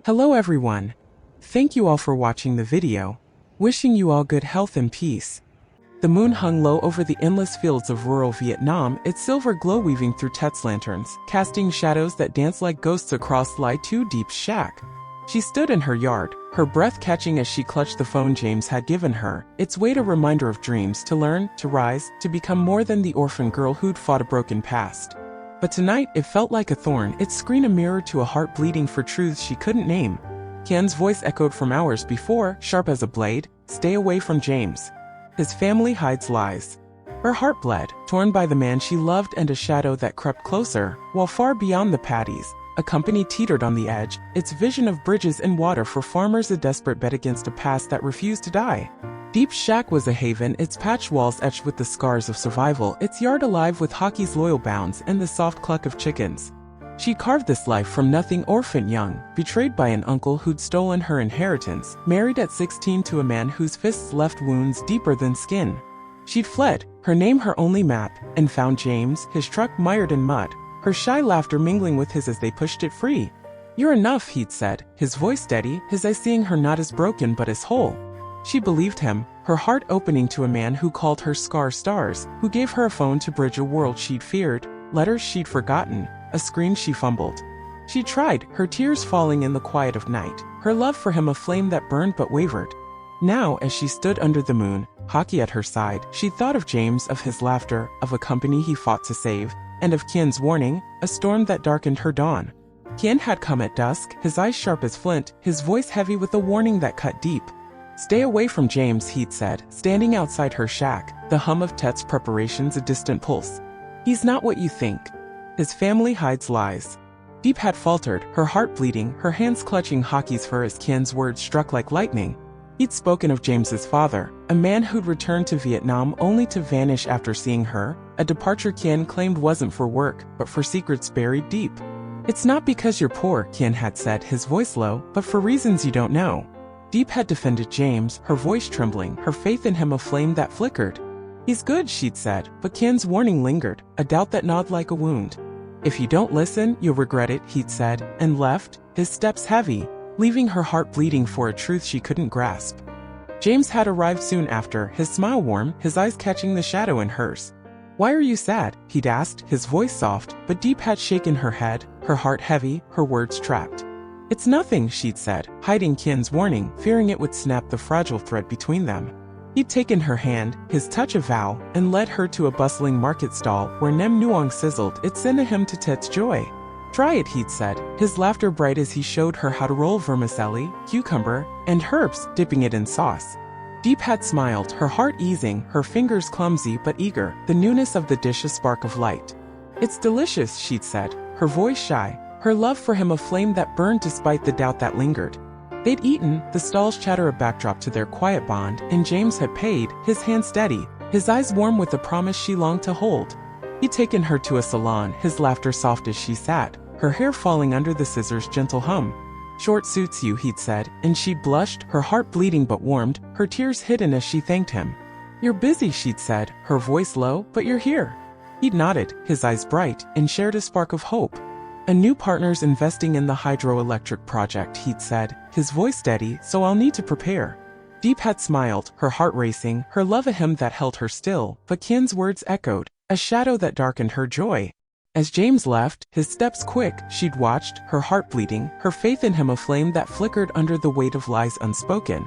Hello everyone. Thank you all for watching the video. Wishing you all good health and peace. The moon hung low over the endless fields of rural Vietnam, its silver glow weaving through Tet's lanterns, casting shadows that danced like ghosts across Diep's shack. She stood in her yard, her breath catching as she clutched the phone James had given her, its weight a reminder of dreams, to learn, to rise, to become more than the orphan girl who'd fought a broken past. But tonight, it felt like a thorn, its screen a mirror to a heart bleeding for truths she couldn't name. Kien's voice echoed from hours before, sharp as a blade, "Stay away from James. His family hides lies." Her heart bled, torn by the man she loved and a shadow that crept closer, while far beyond the paddies, a company teetered on the edge, its vision of bridges and water for farmers a desperate bet against a past that refused to die. Diep's shack was a haven, its patched walls etched with the scars of survival, its yard alive with hockey's loyal bounds and the soft cluck of chickens. She carved this life from nothing, orphan young, betrayed by an uncle who'd stolen her inheritance, married at 16 to a man whose fists left wounds deeper than skin. She'd fled, her name her only map, and found James, his truck mired in mud, her shy laughter mingling with his as they pushed it free. "You're enough," he'd said, his voice steady, his eyes seeing her not as broken but as whole. She believed him, her heart opening to a man who called her scar stars, who gave her a phone to bridge a world she'd feared, letters she'd forgotten, a screen she fumbled. She tried, her tears falling in the quiet of night, her love for him a flame that burned but wavered. Now, as she stood under the moon, hockey at her side, she thought of James, of his laughter, of a company he fought to save, and of Kien's warning, a storm that darkened her dawn. Kien had come at dusk, his eyes sharp as flint, his voice heavy with a warning that cut deep. "Stay away from James," he'd said, standing outside her shack, the hum of Tet's preparations a distant pulse. "He's not what you think. His family hides lies." Diep had faltered, her heart bleeding, her hands clutching hockey's fur as Kien's words struck like lightning. He'd spoken of James's father, a man who'd returned to Vietnam only to vanish after seeing her, a departure Kien claimed wasn't for work, but for secrets buried deep. "It's not because you're poor," Kien had said, his voice low, "but for reasons you don't know." Diep had defended James, her voice trembling, her faith in him a flame that flickered. "He's good," she'd said, but Kien's warning lingered, a doubt that gnawed like a wound. "If you don't listen, you'll regret it," he'd said, and left, his steps heavy, leaving her heart bleeding for a truth she couldn't grasp. James had arrived soon after, his smile warm, his eyes catching the shadow in hers. "Why are you sad?" he'd asked, his voice soft, but Diep had shaken her head, her heart heavy, her words trapped. "It's nothing," she'd said, hiding Kien's warning, fearing it would snap the fragile thread between them. He'd taken her hand, his touch a vow, and led her to a bustling market stall where Nem Nuong sizzled, it sent him to Tet's joy. "Try it," he'd said, his laughter bright as he showed her how to roll vermicelli, cucumber, and herbs, dipping it in sauce. Diep had smiled, her heart easing, her fingers clumsy but eager, the newness of the dish a spark of light. "It's delicious," she'd said, her voice shy, her love for him a flame that burned despite the doubt that lingered. They'd eaten, the stall's chatter a backdrop to their quiet bond, and James had paid, his hand steady, his eyes warm with the promise she longed to hold. He'd taken her to a salon, his laughter soft as she sat, her hair falling under the scissors' gentle hum. "Short suits you," he'd said, and she'd blushed, her heart bleeding but warmed, her tears hidden as she thanked him. "You're busy," she'd said, her voice low, "but you're here." He'd nodded, his eyes bright, and shared a spark of hope. "A new partner's investing in the hydroelectric project," he'd said, his voice steady, "so I'll need to prepare." Diep had smiled, her heart racing, her love a hymn that held her still, but Kien's words echoed, a shadow that darkened her joy. As James left, his steps quick, she'd watched, her heart bleeding, her faith in him a flame that flickered under the weight of lies unspoken.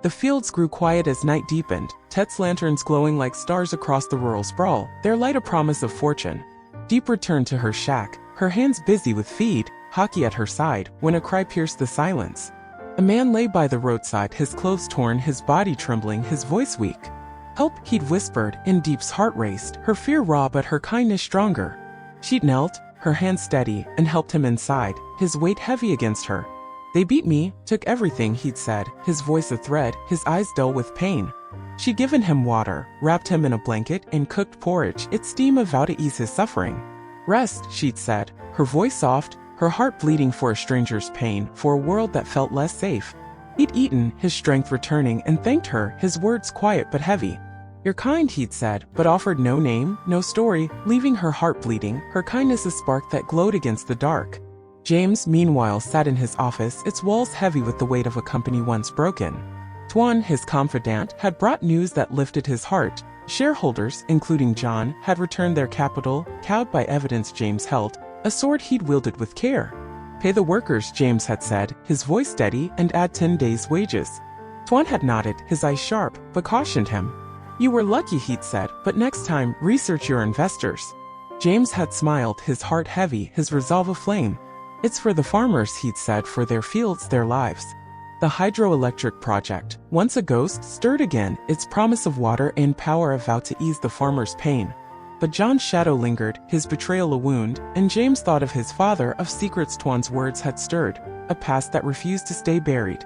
The fields grew quiet as night deepened, Tet's lanterns glowing like stars across the rural sprawl, their light a promise of fortune. Diep returned to her shack, her hands busy with feed, hockey at her side, when a cry pierced the silence. A man lay by the roadside, his clothes torn, his body trembling, his voice weak. "Help," he'd whispered, and Diep's heart raced, her fear raw but her kindness stronger. She'd knelt, her hands steady, and helped him inside, his weight heavy against her. "They beat me, took everything," he'd said, his voice a thread, his eyes dull with pain. She'd given him water, wrapped him in a blanket, and cooked porridge, its steam a vow to ease his suffering. "Rest," she'd said, her voice soft, her heart bleeding for a stranger's pain, for a world that felt less safe. He'd eaten, his strength returning, and thanked her, his words quiet but heavy. "You're kind," he'd said, but offered no name, no story, leaving her heart bleeding, her kindness a spark that glowed against the dark. James, meanwhile, sat in his office, its walls heavy with the weight of a company once broken. Tuan, his confidant, had brought news that lifted his heart. Shareholders, including John, had returned their capital, cowed by evidence James held, a sword he'd wielded with care. "Pay the workers," James had said, his voice steady, "and add 10 days' wages." Tuan had nodded, his eyes sharp, but cautioned him. "You were lucky," he'd said, "but next time, research your investors." James had smiled, his heart heavy, his resolve aflame. "It's for the farmers," he'd said, "for their fields, their lives." The hydroelectric project, once a ghost, stirred again, its promise of water and power a vow to ease the farmers' pain. But John's shadow lingered, his betrayal a wound, and James thought of his father, of secrets Tuan's words had stirred, a past that refused to stay buried.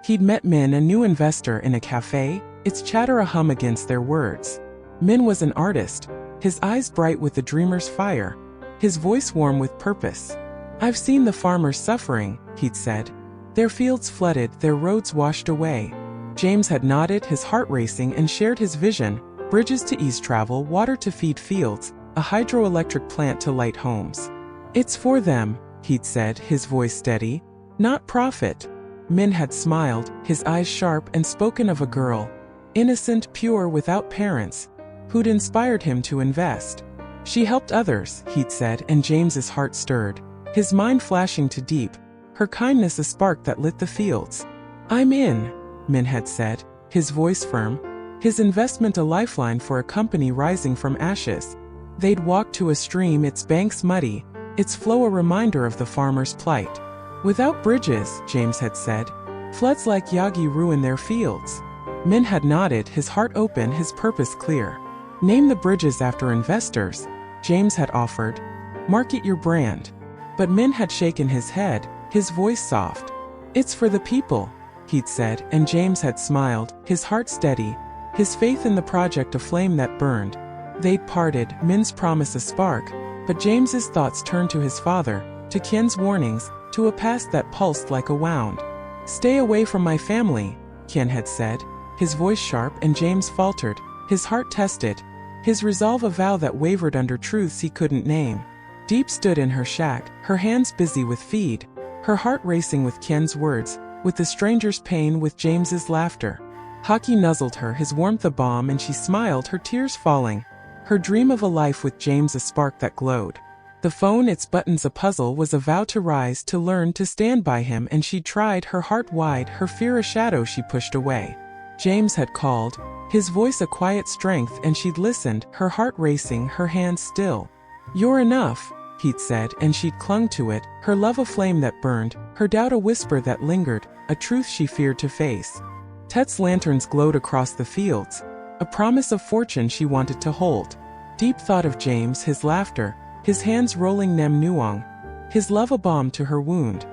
He'd met Min, a new investor, in a cafe, its chatter a hum against their words. Min was an artist, his eyes bright with the dreamer's fire, his voice warm with purpose. "I've seen the farmers suffering," he'd said. "Their fields flooded, their roads washed away." James had nodded, his heart racing, and shared his vision: bridges to ease travel, water to feed fields, a hydroelectric plant to light homes. "It's for them," he'd said, his voice steady, "not profit." Min had smiled, his eyes sharp, and spoken of a girl, innocent, pure, without parents, who'd inspired him to invest. "She helped others," he'd said, and James's heart stirred, his mind flashing to Diepp, her kindness a spark that lit the fields. "I'm in," Min had said, his voice firm, his investment a lifeline for a company rising from ashes. They'd walked to a stream, its banks muddy, its flow a reminder of the farmer's plight. "Without bridges," James had said, "floods like Yagi ruin their fields." Min had nodded, his heart open, his purpose clear. "Name the bridges after investors," James had offered. "Market your brand." But Min had shaken his head, his voice soft. "It's for the people," he'd said, and James had smiled, his heart steady, his faith in the project a flame that burned. They'd parted, Min's promise a spark, but James's thoughts turned to his father, to Kien's warnings, to a past that pulsed like a wound. "Stay away from my family," Kien had said, his voice sharp, and James faltered, his heart tested, his resolve a vow that wavered under truths he couldn't name. Diepp stood in her shack, her hands busy with feed, her heart racing with Kien's words, with the stranger's pain, with James's laughter. Hockey nuzzled her, his warmth a balm, and she smiled, her tears falling, her dream of a life with James a spark that glowed. The phone, its buttons a puzzle, was a vow to rise, to learn, to stand by him, and she tried, her heart wide, her fear a shadow she pushed away. James had called, his voice a quiet strength, and she'd listened, her heart racing, her hands still. "You're enough," he'd said, and she'd clung to it, her love a flame that burned, her doubt a whisper that lingered, a truth she feared to face. Tet's lanterns glowed across the fields, a promise of fortune she wanted to hold. Diepp thought of James, his laughter, his hands rolling Nem Nuong, his love a balm to her wound.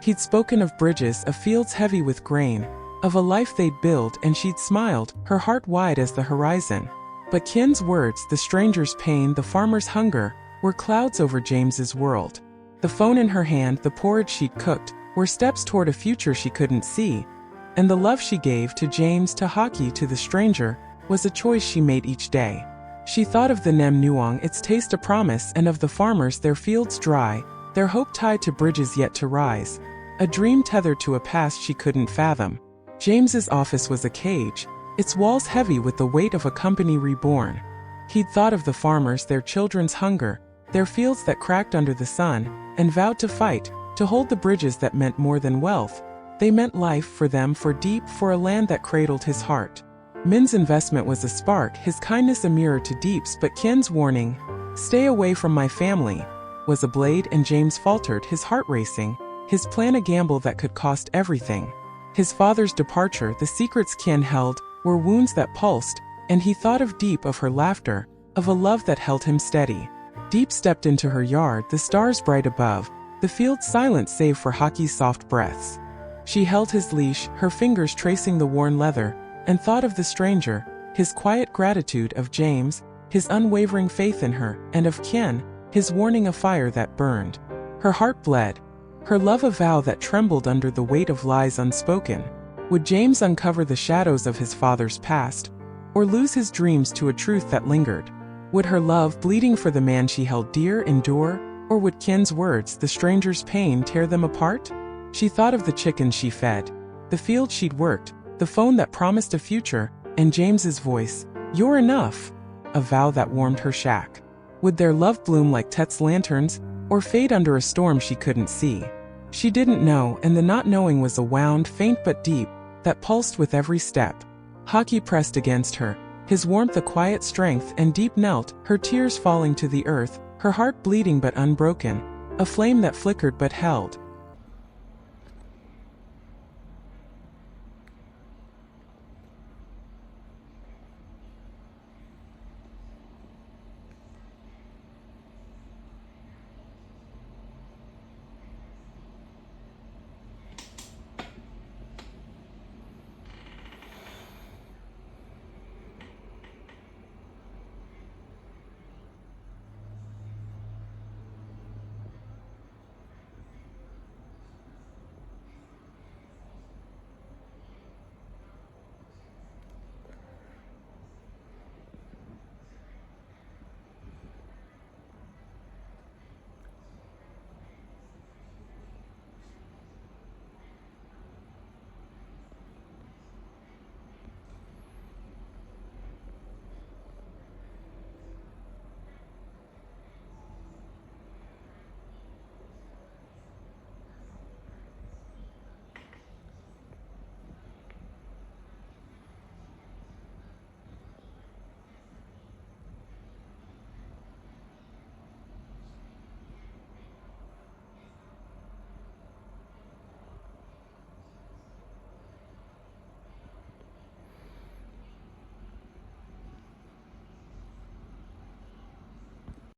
He'd spoken of bridges, of fields heavy with grain, of a life they'd build, and she'd smiled, her heart wide as the horizon. But Kien's words, the stranger's pain, the farmer's hunger, were clouds over James's world. The phone in her hand, the porridge she'd cooked, were steps toward a future she couldn't see, and the love she gave to James, to Hockey, to the stranger, was a choice she made each day. She thought of the Nem Nuong, its taste a promise, and of the farmers, their fields dry, their hope tied to bridges yet to rise, a dream tethered to a past she couldn't fathom. James's office was a cage, its walls heavy with the weight of a company reborn. He'd thought of the farmers, their children's hunger, their fields that cracked under the sun, and vowed to fight, to hold the bridges that meant more than wealth. They meant life for them, for Diepp, for a land that cradled his heart. Min's investment was a spark, his kindness a mirror to Diepp's, but Kien's warning, "Stay away from my family," was a blade, and James faltered, his heart racing, his plan a gamble that could cost everything. His father's departure, the secrets Kien held, were wounds that pulsed, and he thought of Diepp, of her laughter, of a love that held him steady. Diepp stepped into her yard, the stars bright above, the field silent save for Hockey's soft breaths. She held his leash, her fingers tracing the worn leather, and thought of the stranger, his quiet gratitude, of James, his unwavering faith in her, and of Kien, his warning a fire that burned. Her heart bled, her love a vow that trembled under the weight of lies unspoken. Would James uncover the shadows of his father's past, or lose his dreams to a truth that lingered? Would her love, bleeding for the man she held dear, endure, Or would Ken's words, the stranger's pain, tear them apart? She thought of the chickens she fed, the field she'd worked, the phone that promised a future, and James's voice, "You're enough," a vow that warmed her shack. Would their love bloom like Tet's lanterns, or fade under a storm she couldn't see? She didn't know, and the not knowing was a wound, faint but deep, that pulsed with every step. Hockey pressed against her, his warmth a quiet strength, and Diep knelt, her tears falling to the earth, her heart bleeding but unbroken, a flame that flickered but held.